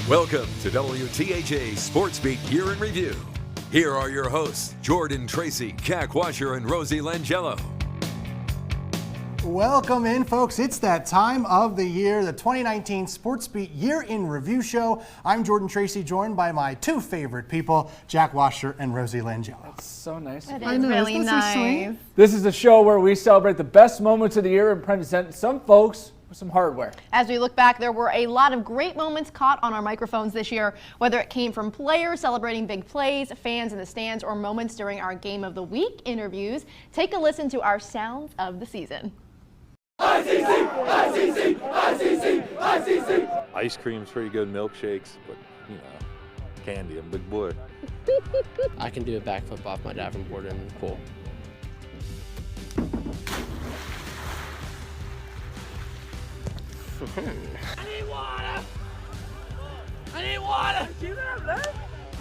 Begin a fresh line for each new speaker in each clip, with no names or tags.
Welcome to WTAJ Sportsbeat Year in Review. Here are your hosts, Jordan Tracy, Jack Washer, and Rosie Langello.
Welcome in, folks. It's that time of the year, the 2019 Sportsbeat Year in Review show. I'm Jordan Tracy, joined by my two favorite people, Jack Washer and Rosie Langello.
That's so nice.
It is really nice.
This is a show where we celebrate the best moments of the year and present some folks with some hardware.
As we look back, there were a lot of great moments caught on our microphones this year, whether it came from players celebrating big plays, fans in the stands, or moments during our Game of the Week interviews. Take a listen to our Sounds of the Season.
Ice cream's pretty good, milkshakes, but you know, candy, I'm a big boy.
I can do a backflip off my diving board in the pool.
I need water! I need water! You have that?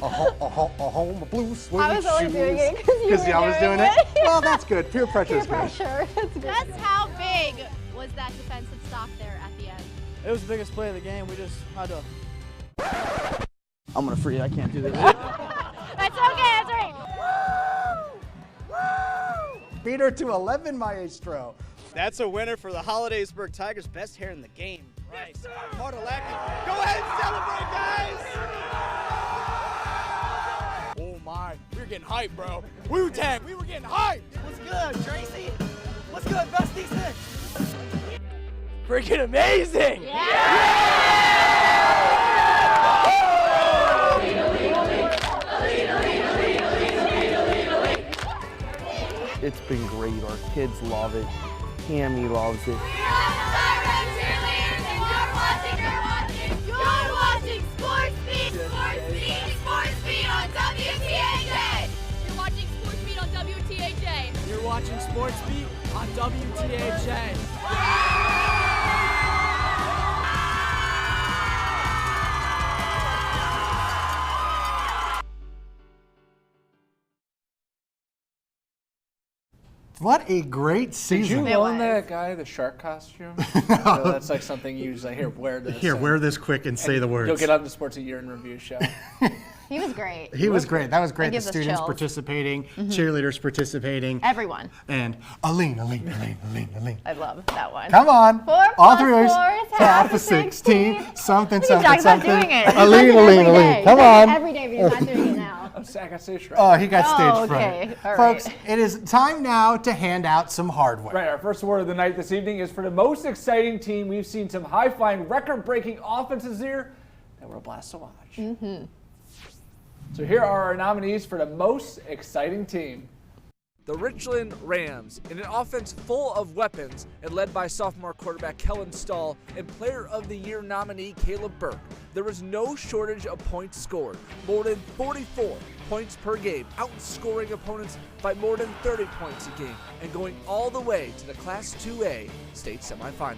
My blue suede
I was only
shoes.
doing it because
I was doing it. Well, that's good. Peer pressure is good.
Pressure.
That's how big was that defensive stop there at the end?
It was the biggest play of the game. We just had to.
I'm gonna free. I can't do this.
That's okay, that's all right.
Beat her to 11, Maestro.
That's a winner for the Hollidaysburg Tigers. Best hair in the game. Right. Bartolacki. Go ahead and celebrate, guys!
Oh my, we were getting hyped, bro. Wu-Tang, we were getting hyped.
What's good, Tracy? What's good, Bestie Six?
Freaking amazing!
It's been great. Our kids love it. Tammy loves it.
You're watching Sportsbeat on WTAJ. You're watching Sportsbeat on WTAJ.
You're watching Sportsbeat on WTAJ.
What a great season.
Did you loan that guy the shark costume? So that's like something you usually wear this.
Here, wear this quick and say the words.
You'll get on the Sports Year in Review show.
He was great.
He was great. That was great. The
gives us
students
chills.
participating, cheerleaders participating.
Everyone.
And Aline.
I love that one.
Come on.
4
All
plus
three ways.
4 is
half of 16. Something.
Jack's not doing it.
Aline. Come on.
Every day, but he's not doing it now.
I got stage fright.
Oh, he got stage
okay.
fright.
All
Folks,
right.
it is time now to hand out some hardware.
Right, our first award of the night this evening is for the most exciting team. We've seen some high-flying, record-breaking offenses here that were a blast to watch. So here are our nominees for the most exciting team.
The Richland Rams, in an offense full of weapons and led by sophomore quarterback Kellen Stahl and Player of the Year nominee Caleb Burke. There was no shortage of points scored, more than 44 points per game, outscoring opponents by more than 30 points a game, and going all the way to the Class 2A state semifinal.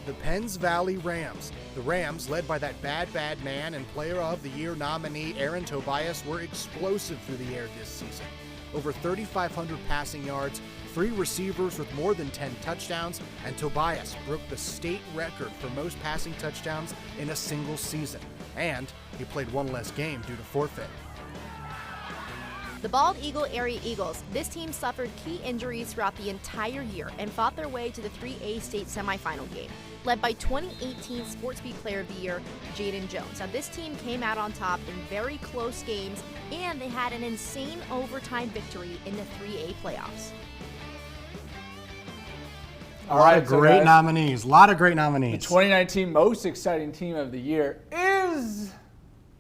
The Penns Valley Rams. The Rams, led by that bad man and Player of the Year nominee Aaron Tobias, were explosive through the air this season. Over 3,500 passing yards, 3 receivers with more than 10 touchdowns, and Tobias broke the state record for most passing touchdowns in a single season. And he played one less game due to forfeit.
The Bald Eagle Area Eagles. This team suffered key injuries throughout the entire year and fought their way to the 3A state semifinal game, led by 2018 Sportsbeat Player of the Year, Jaden Jones. Now, this team came out on top in very close games, and they had an insane overtime victory in the 3A playoffs.
A lot of great nominees. A lot of great nominees.
The 2019 most exciting team of the year is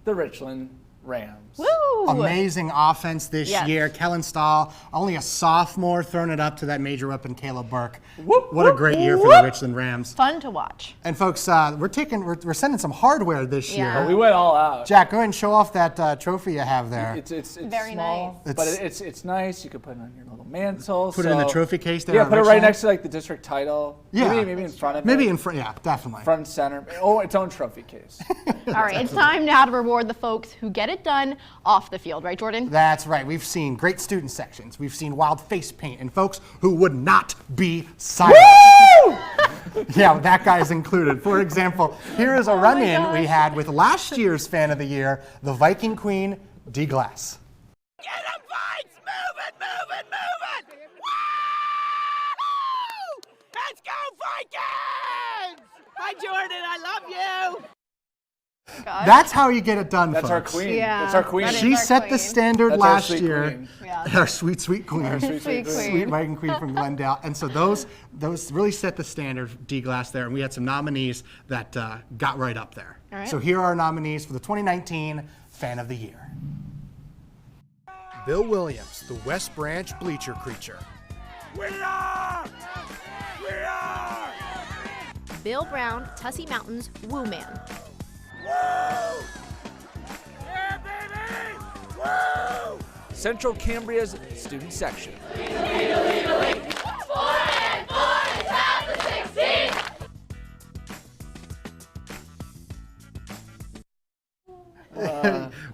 the Richland Rams.
Woo!
Amazing offense this
Yes.
year. Kellen Stahl, only a sophomore, throwing it up to that major weapon, Caleb Burke.
Whoop,
What a great year for the Richland Rams.
Fun to watch.
And folks, we're sending some hardware this
Yeah.
year.
We went all out.
Jack, go ahead and show off that trophy you have there.
It's
Very
small,
nice.
but it's nice. You could put it on your little mantle.
Put it in the trophy case there.
Yeah,
on
put it right
Richland.
next to like the district title.
Yeah.
Maybe in front of it.
Maybe in front. Yeah, definitely.
Front and center. Oh, its own trophy case.
All right, it's time now to reward the folks who get it done off the field, right, Jordan?
That's right. We've seen great student sections. We've seen wild face paint and folks who would not be silent. Yeah, that guy's included. For example, here is a run-in we had with last year's Fan of the Year, the Viking Queen, D. Glass.
Get him, Vikes! Move it, move it, move it! Woo! Let's go, Vikings! Hi, Jordan, I love you!
God.
That's how you get it done,
That's
folks.
our queen.
Yeah,
That's our queen.
She set the standard
That's our
last
sweet
year.
queen.
Yeah.
Our sweet, sweet queen.
Our sweet, sweet queen.
Sweet Viking Queen from Glendale. And so those really set the standard, D-Glass there. And we had some nominees that got right up there.
All right.
So here are our nominees for the 2019 Fan of the Year.
Bill Williams, the West Branch bleacher creature.
We are! We are!
Bill Brown, Tussey Mountains, Woo Man.
Woo! Yeah, baby! Woo!
Central Cambria's student section.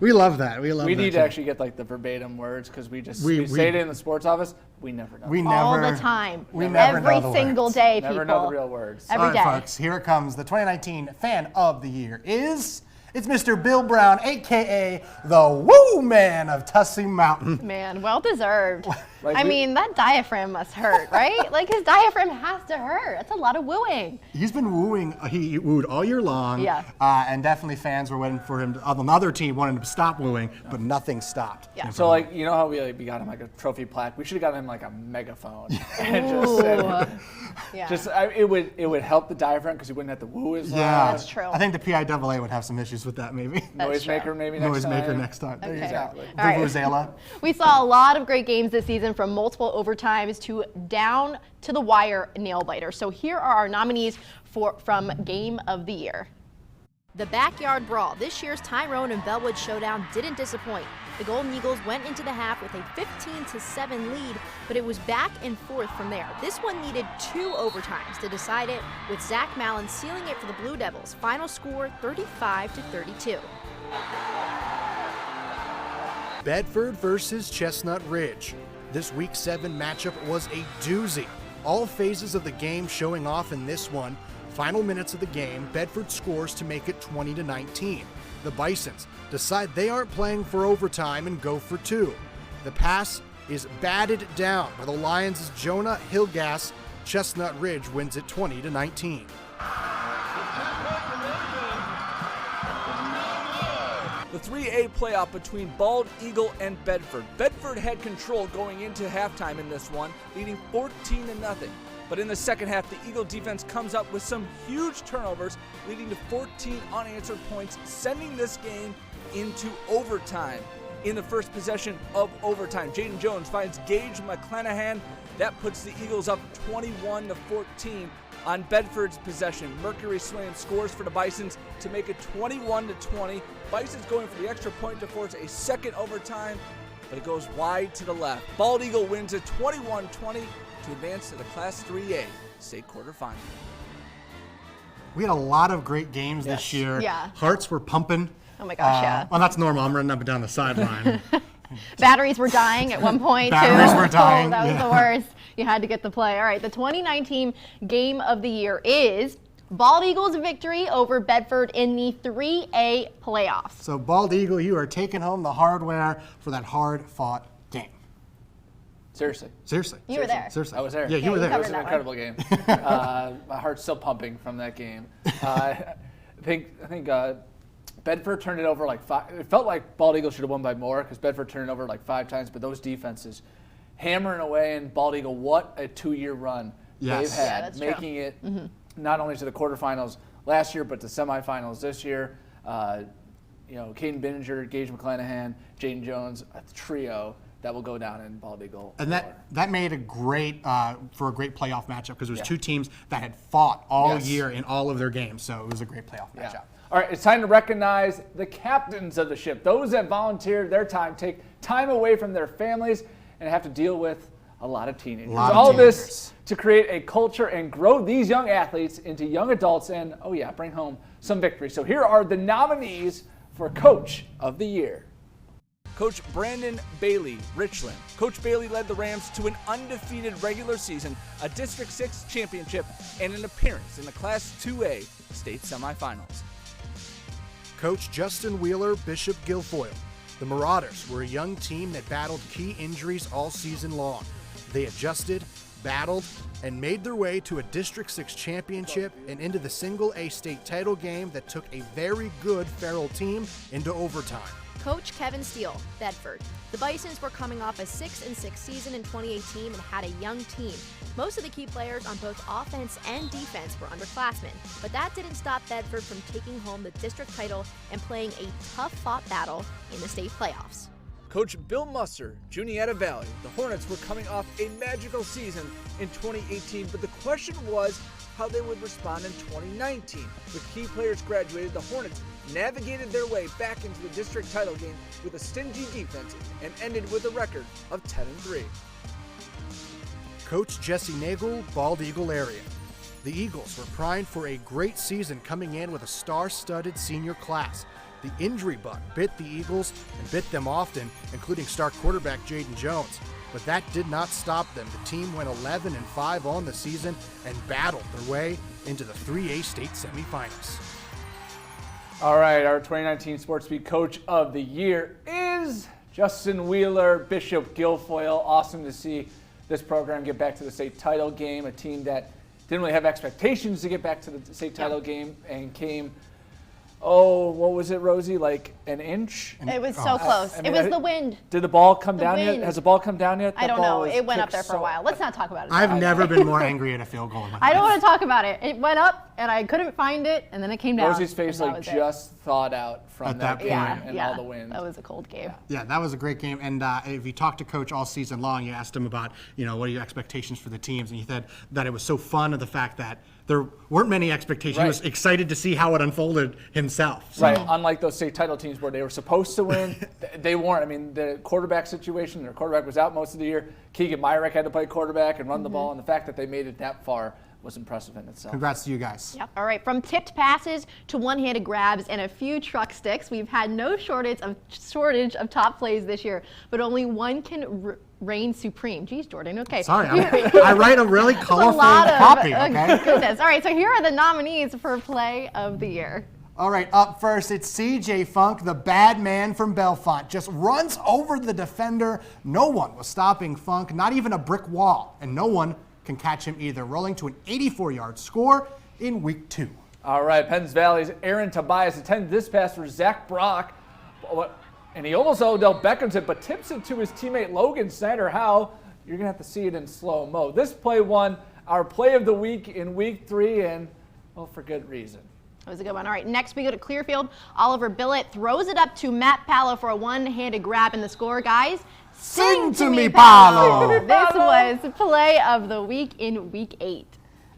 We love that. We love
We
that.
need to
too.
actually get like the verbatim words because we
We
say it in the sports office. We never know.
We
All
never,
the time.
We never
Every
know the
single
words.
day,
Never
people.
know the real words.
Every
All right,
day.
folks, here it comes. The 2019 Fan of the Year is... It's Mr. Bill Brown, a.k.a. the Woo Man of Tussey Mountain.
Man, well deserved.
Like
I
we-
mean, that diaphragm must hurt, right? Like his diaphragm has to hurt. That's a lot of wooing.
He's been wooing. He wooed all year long.
Yeah.
And definitely fans were waiting for him. Another team wanted him to stop wooing, but nothing stopped.
Yeah.
So like you know how we got him like a trophy plaque. We should have gotten him like a megaphone and just said,
Yeah.
it would help the diagram because he wouldn't have to woo as loud.
Yeah,
That's true.
I think the PIAA would have some issues with that, maybe.
That's
Noisemaker
true.
maybe next time.
Noisemaker next time. There you go.
Exactly.
All right.
Vuvuzela.
We saw a lot of great games this season, from multiple overtimes to down to the wire nail biter. So here are our nominees from Game of the Year.
The Backyard Brawl. This year's Tyrone and Bellwood showdown didn't disappoint. The Golden Eagles went into the half with a 15-7 lead, but it was back and forth from there. This one needed 2 overtimes to decide it, with Zach Mallon sealing it for the Blue Devils. Final score 35-32.
Bedford versus Chestnut Ridge. This Week 7 matchup was a doozy. All phases of the game showing off in this one. Final minutes of the game, Bedford scores to make it 20-19. The Bisons decide they aren't playing for overtime and go for 2. The pass is batted down by the Lions' Jonah Hilgas. Chestnut Ridge wins it 20-19.
The 3A playoff between Bald Eagle and Bedford. Bedford had control going into halftime in this one, leading 14-0. But in the second half, the Eagle defense comes up with some huge turnovers, leading to 14 unanswered points, sending this game into overtime. In the first possession of overtime, Jaden Jones finds Gage McClanahan. That puts the Eagles up 21-14 on Bedford's possession. Mercury Swain scores for the Bisons to make it 21-20. Bison's going for the extra point to force a second overtime, but it goes wide to the left. Bald Eagle wins it 21-20 to advance to the Class 3A state quarterfinal.
We had a lot of great games this year.
Yeah.
Hearts were pumping.
Oh my gosh, yeah.
Well, that's normal. I'm running up and down the sideline.
Batteries were dying at one point,
Batteries
too.
were dying,
Oh, that was
yeah.
the worst. You had to get the play. All right, the 2019 Game of the Year is Bald Eagles' victory over Bedford in the 3A playoffs.
So, Bald Eagle, you are taking home the hardware for that hard-fought game.
Seriously.
Seriously.
You were there.
Seriously.
I was there.
Yeah, you were there.
It was an
that
incredible game. My heart's still pumping from that game. I think Bedford turned it over like 5. It felt like Bald Eagle should have won by more because Bedford turned it over like 5 times. But those defenses hammering away, and Bald Eagle, what a 2-year run
Yes.
they've had,
Yeah, that's true.
making it not only to the quarterfinals last year, but to semifinals this year. Caden Binninger, Gage McClanahan, Jaden Jones, a trio that will go down in Bald Eagle.
And
lore.
that made a great for a great playoff matchup because it was 2 teams that had fought all
Yes.
year in all of their games. So it was a great playoff
Yeah.
matchup.
All right, it's time to recognize the captains of the ship, those that volunteered their time, take time away from their families, and have to deal with a lot of teenagers. All this to create a culture and grow these young athletes into young adults and, bring home some victory. So here are the nominees for Coach of the Year.
Coach Brandon Bailey, Richland. Coach Bailey led the Rams to an undefeated regular season, a District 6 championship, and an appearance in the Class 2A state semifinals.
Coach Justin Wheeler, Bishop Guilfoyle. The Marauders were a young team that battled key injuries all season long. They adjusted, battled, and made their way to a District 6 championship and into the Single A state title game that took a very good Farrell team into overtime.
Coach Kevin Steele, Bedford. The Bisons were coming off a 6-6 season in 2018 and had a young team. Most of the key players on both offense and defense were underclassmen, but that didn't stop Bedford from taking home the district title and playing a tough-fought battle in the state playoffs.
Coach Bill Musser, Juniata Valley. The Hornets were coming off a magical season in 2018, but the question was how they would respond in 2019. With key players graduated, the Hornets navigated their way back into the district title game with a stingy defense and ended with a record of 10-3.
Coach Jesse Nagel, Bald Eagle area. The Eagles were primed for a great season coming in with a star-studded senior class. The injury bug bit the Eagles and bit them often, including star quarterback Jaden Jones. But that did not stop them. The team went 11-5 on the season and battled their way into the 3A state semifinals.
All right, our 2019 Sportsbeat Coach of the Year is Justin Wheeler, Bishop Guilfoyle. Awesome to see this program get back to the state title game, a team that didn't really have expectations to get back to the state title game and came, what was it, Rosie? Like an inch?
It was so close. It was the wind.
Did the ball come down yet? Has the ball come down yet?
I don't know. It went up there for a while. Let's not talk about it.
I've never been more angry at a field goal in my life.
I don't want to talk about it. It went up, and I couldn't find it, and then it came down.
Rosie's face just thawed out from that point and all the wind.
That was a cold game.
Yeah, that was a great game. And if you talked to Coach all season long, you asked him about, what are your expectations for the teams? And he said that it was so fun of the fact that there weren't many expectations. Right. He was excited to see how it unfolded himself. So.
Right, unlike those state title teams where they were supposed to win, they weren't. I mean, the quarterback situation, their quarterback was out most of the year. Keegan Myrick had to play quarterback and run the ball, and the fact that they made it that far was impressive in itself.
Congrats to you guys.
Yep. All right, from tipped passes to one-handed grabs and a few truck sticks, we've had no shortage of top plays this year, but only one can reign supreme. Geez, Jordan, okay.
Sorry, I write a really colorful copy, okay?
Goodness. All right, so here are the nominees for Play of the Year.
All right, up first, it's CJ Funk, the bad man from Bellefonte. Just runs over the defender. No one was stopping Funk, not even a brick wall, and no one can catch him either, rolling to an 84-yard score in week 2.
All right, Penns Valley's Aaron Tobias attended this pass for Zach Brock, and he almost Odell Beckham's it, but tips it to his teammate Logan Snyder. How? You're going to have to see it in slow-mo. This play won our Play of the Week in week 3, and, for good reason.
That was a good one. All right, next we go to Clearfield. Oliver Billett throws it up to Matt Palo for a one-handed grab in the score, guys.
Sing to me, Palo!
This was Play of the Week in week 8.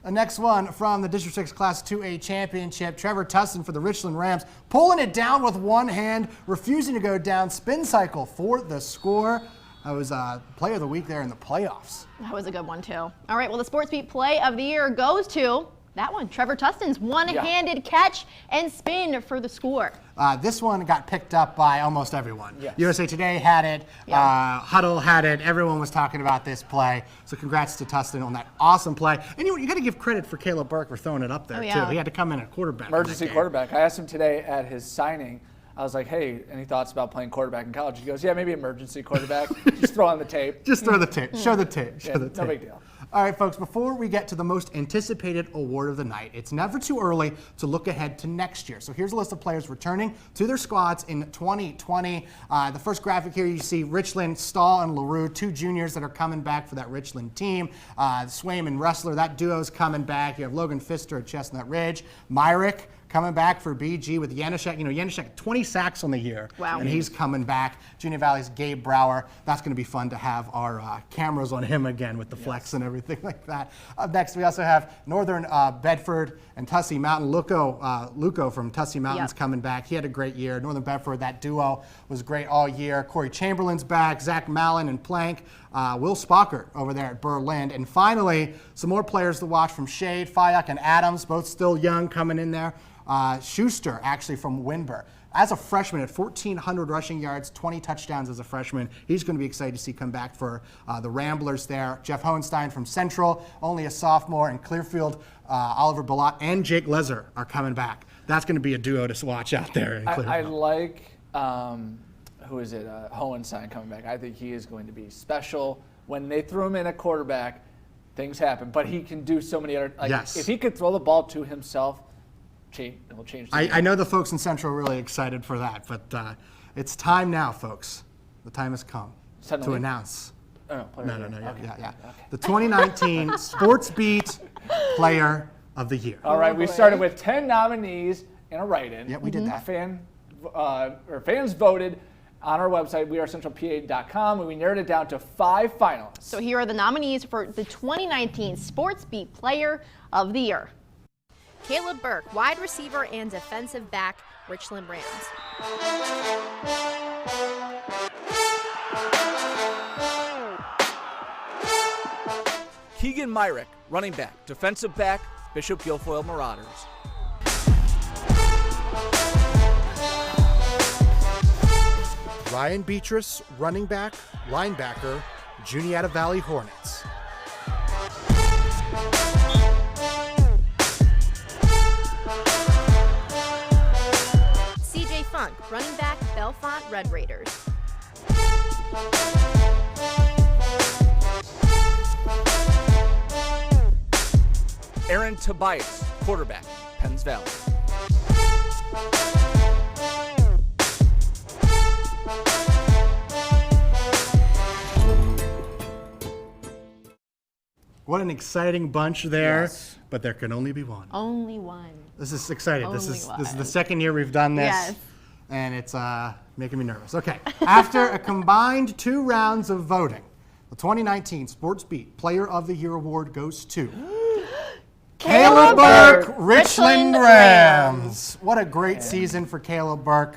The next one from the District 6 Class 2A Championship, Trevor Tustin for the Richland Rams, pulling it down with one hand, refusing to go down, spin cycle for the score. That was Play of the Week there in the playoffs.
That was a good one, too. All right, well, the Sportsbeat Play of the Year goes to that one, Trevor Tustin's one-handed catch and spin for the score.
This one got picked up by almost everyone.
Yes.
USA Today had it, Huddle had it, everyone was talking about this play. So congrats to Tustin on that awesome play. And you got to give credit for Caleb Burke for throwing it up there, too. He had to come in at quarterback.
Emergency quarterback. I asked him today at his signing, I was like, hey, any thoughts about playing quarterback in college? He goes, yeah, maybe emergency quarterback. Just throw on the tape.
Just throw the tape. Show the tape. Show the tape.
No big deal.
All right, folks, before we get to the most anticipated award of the night, it's never too early to look ahead to next year. So here's a list of players returning to their squads in 2020. The first graphic here, you see Richland, Stahl, and LaRue, 2 juniors that are coming back for that Richland team. Swaim and Wrestler, that duo's coming back. You have Logan Pfister at Chestnut Ridge. Myrick coming back for BG with Janishek. Janishek, 20 sacks on the year.
Wow.
And he's coming back. Junior Valley's Gabe Brower. That's going to be fun to have our cameras on him again with the flex and everything like that. Up next, we also have Northern Bedford and Tussey Mountain. Luco from Tussey Mountain's coming back. He had a great year. Northern Bedford, that duo was great all year. Corey Chamberlain's back. Zach Mallon and Plank. Will Spockert over there at Berlin. And finally, some more players to watch from Shade, Fayek, and Adams, both still young coming in there. Schuster, actually from Winburn. As a freshman at 1,400 rushing yards, 20 touchdowns as a freshman. He's going to be excited to see come back for the Ramblers there. Jeff Hohenstein from Central, only a sophomore. And Clearfield, Oliver Balot and Jake Lezer are coming back. That's going to be a duo to watch out there in Clearfield.
I like, Hohenstein coming back. I think he is going to be special. When they threw him in at quarterback, things happen. But he can do so many other,
Yes.
If he could throw the ball to himself, it'll change the game.
I know the folks in Central are really excited for that, but it's time now, folks. The time has come to announce.
No.
Yeah. The 2019 Sportsbeat Player of the Year.
All right, we started with 10 nominees and a write-in.
Yeah, we did that.
Fans voted on our website, wearecentralpa.com, and we narrowed it down to 5 finalists.
So here are the nominees for the 2019 Sportsbeat Player of the Year.
Caleb Burke, wide receiver and defensive back, Richland Rams.
Keegan Myrick, running back, defensive back, Bishop Guilfoyle Marauders.
Ryan Beatrice, running back, linebacker, Juniata Valley Hornets.
CJ Funk, running back, Belfont Red Raiders.
Aaron Tobias, quarterback, Penns Valley.
What an exciting bunch there,
Yes.
but there can only be one.
Only one.
This is exciting. This
Only
is
one.
the second year we've done this,
Yes.
and it's making me nervous. Okay, after a combined 2 rounds of voting, the 2019 Sportsbeat Player of the Year award goes to Caleb Burke, Richland Rams. What a great season for Caleb Burke,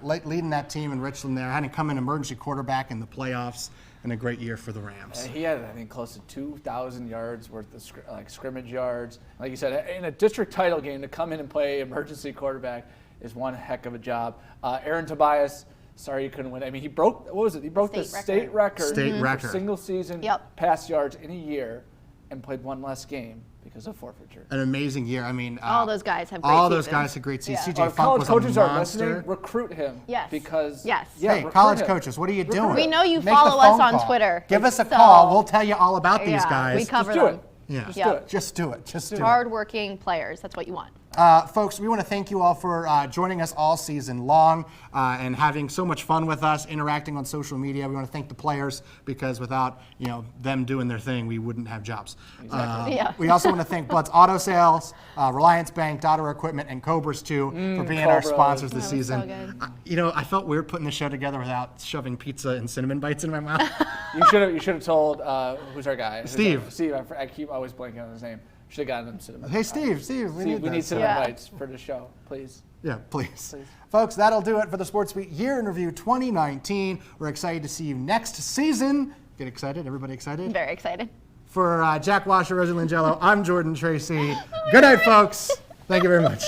leading that team in Richland there, having come in emergency quarterback in the playoffs, and a great year for the Rams.
He had, I think, close to 2,000 yards worth of scrimmage yards. Like you said, in a district title game, to come in and play emergency quarterback is one heck of a job. Aaron Tobias, sorry you couldn't win. I mean, he broke, what was it? He broke the state record for single season pass yards in a year and played one less game because of forfeiture.
An amazing year. I mean,
all those guys have great
all
seasons.
those guys had great seasons.
Our
CJ Funk
college
was
coaches
a
are
monster.
listening. Recruit him.
Yes.
Because
Hey, college coaches, what are you doing?
We know you
Make
follow
the phone
us on
call.
Twitter.
Give us a
So-
call. We'll tell you all about these guys.
We cover
Just do
them.
it.
Yeah.
Just do it.
Just do it. Just do it.
Hardworking players. That's what you want.
Folks, we want to thank you all for joining us all season long and having so much fun with us, interacting on social media. We want to thank the players because without them doing their thing, we wouldn't have jobs.
Exactly.
We also want to thank Blood's Auto Sales, Reliance Bank, Daughter Equipment, and Cobras too for being our sponsors this season.
So good.
I felt weird putting the show together without shoving pizza and cinnamon bites in my mouth.
You should have told who's our guy?
Steve.
Steve. I keep always blanking on his name. Should have gotten him cinnamon.
Hey, Steve, we need
cinnamon bites for the show, please.
Yeah, please. Folks, that'll do it for the Sportsbeat Year in Review 2019. We're excited to see you next season. Get excited? Everybody excited?
Very excited.
For Jack Washer, Rosie Langello, I'm Jordan Tracy. Good night, folks. Thank you very much.